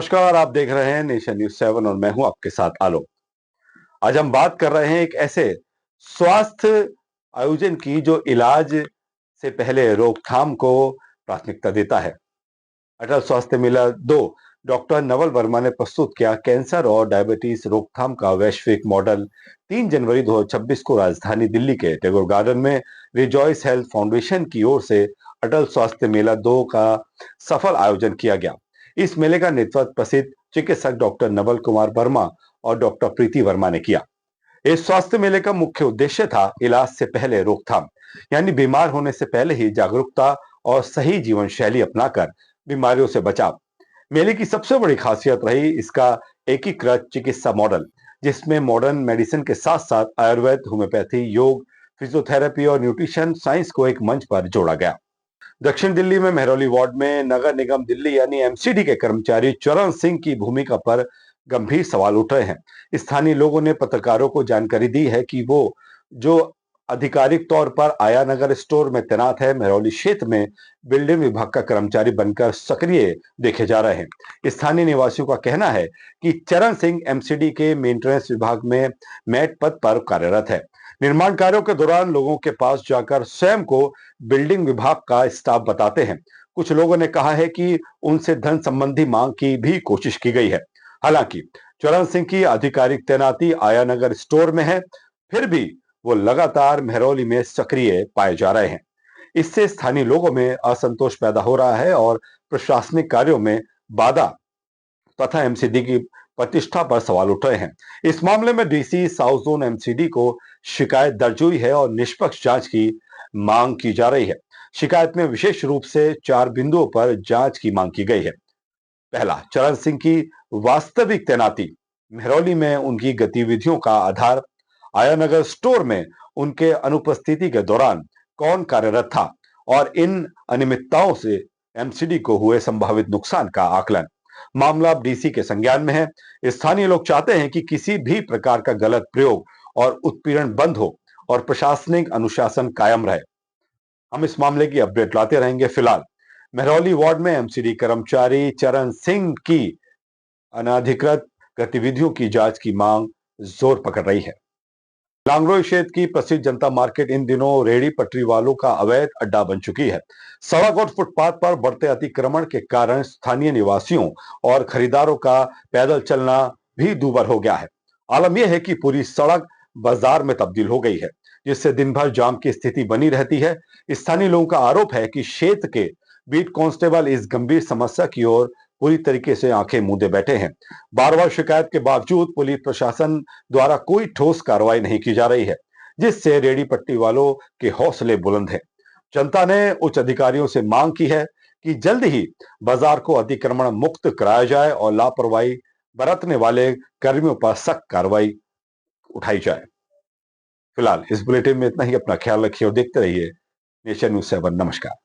नमस्कार, आप देख रहे हैं नेशन न्यूज 7 और मैं हूं आपके साथ आलोक। आज हम बात कर रहे हैं एक ऐसे स्वास्थ्य आयोजन की जो इलाज से पहले रोकथाम को प्राथमिकता देता है। अटल स्वास्थ्य मेला 2 डॉक्टर नवल वर्मा ने प्रस्तुत किया कैंसर और डायबिटीज रोकथाम का वैश्विक मॉडल। 3 जनवरी 2026 को राजधानी दिल्ली के टैगोर गार्डन में रिजॉइस हेल्थ फाउंडेशन की ओर से अटल स्वास्थ्य मेला 2 का सफल आयोजन किया गया। इस मेले का नेतृत्व प्रसिद्ध चिकित्सक डॉक्टर नवल कुमार वर्मा और डॉक्टर प्रीति वर्मा ने किया। इस स्वास्थ्य मेले का मुख्य उद्देश्य था इलाज से पहले रोकथाम, यानी बीमार होने से पहले ही जागरूकता और सही जीवन शैली अपनाकर बीमारियों से बचाव। मेले की सबसे बड़ी खासियत रही इसका एकीकृत चिकित्सा मॉडल, जिसमें मॉडर्न मेडिसिन के साथ साथ आयुर्वेद, होम्योपैथी, योग, फिजियोथेरेपी और न्यूट्रिशन साइंस को एक मंच पर जोड़ा गया। दक्षिण दिल्ली में मेहरौली वार्ड में नगर निगम दिल्ली यानी एमसीडी के कर्मचारी चरण सिंह की भूमिका पर गंभीर सवाल उठ रहे हैं। स्थानीय लोगों ने पत्रकारों को जानकारी दी है कि वो जो आधिकारिक तौर पर आया नगर स्टोर में तैनात है, मेहरौली क्षेत्र में बिल्डिंग विभाग का कर्मचारी बनकर सक्रिय देखे जा रहे हैं। स्थानीय निवासियों का कहना है कि चरण सिंह एमसीडी के मेंटेनेंस विभाग में मैट पद पर कार्यरत है। निर्माण कार्यों के दौरान लोगों के पास जाकर स्वयं को बिल्डिंग विभाग का स्टाफ बताते हैं। कुछ लोगों ने कहा है कि उनसे धन संबंधी मांग की भी कोशिश की गई है। हालांकि चरण सिंह की आधिकारिक तैनाती आया नगर स्टोर में है, फिर भी वो लगातार मेहरौली में सक्रिय पाए जा रहे हैं। इससे स्थानीय लोगों में असंतोष पैदा हो रहा है और प्रशासनिक कार्यों में बाधा तथा एमसीडी की प्रतिष्ठा पर सवाल उठ रहे हैं। इस मामले में डीसी साउथ जोन एमसीडी को शिकायत दर्ज हुई है और निष्पक्ष जांच की मांग की जा रही है। शिकायत में विशेष रूप से 4 बिंदुओं पर जांच की मांग की गई है। पहला, चरण सिंह की वास्तविक तैनाती, मेहरौली में उनकी गतिविधियों का आधार, आयानगर स्टोर में उनके अनुपस्थिति के दौरान कौन कार्यरत था और इन अनियमितताओं से एमसीडी को हुए संभावित नुकसान का आकलन। मामला अब डीसी के संज्ञान में है। स्थानीय लोग चाहते हैं कि किसी भी प्रकार का गलत प्रयोग और उत्पीड़न बंद हो और प्रशासनिक अनुशासन कायम रहे। हम इस मामले की अपडेट लाते रहेंगे। फिलहाल मेहरौली वार्ड में एमसीडी कर्मचारी चरण सिंह की अनाधिकृत गतिविधियों की जांच की मांग जोर पकड़ रही है। लांगरोई क्षेत्र की प्रसिद्ध जनता मार्केट इन दिनों रेहड़ी पटरी वालों का अवैध अड्डा बन चुकी है। सड़क और फुटपाथ पर बढ़ते अतिक्रमण के कारण स्थानीय निवासियों और खरीदारों का पैदल चलना भी दूभर हो गया है। आलम यह है कि पूरी सड़क बाजार में तब्दील हो गई है, जिससे दिन भर जाम की स्थिति बनी रहती है। स्थानीय लोगों का आरोप है कि क्षेत्र के बीट कांस्टेबल इस गंभीर समस्या की ओर पूरी तरीके से आंखें मूंदे बैठे हैं। बार बार शिकायत के बावजूद पुलिस प्रशासन द्वारा कोई ठोस कार्रवाई नहीं की जा रही है, जिससे रेहड़ी पट्टी वालों के हौसले बुलंद हैं। जनता ने उच्च अधिकारियों से मांग की है कि जल्द ही बाजार को अतिक्रमण मुक्त कराया जाए और लापरवाही बरतने वाले कर्मियों पर सख्त कार्रवाई उठाई जाए। फिलहाल इस बुलेटिन में इतना ही। अपना ख्याल रखिए और देखते रहिए नेशन न्यूज 7। नमस्कार।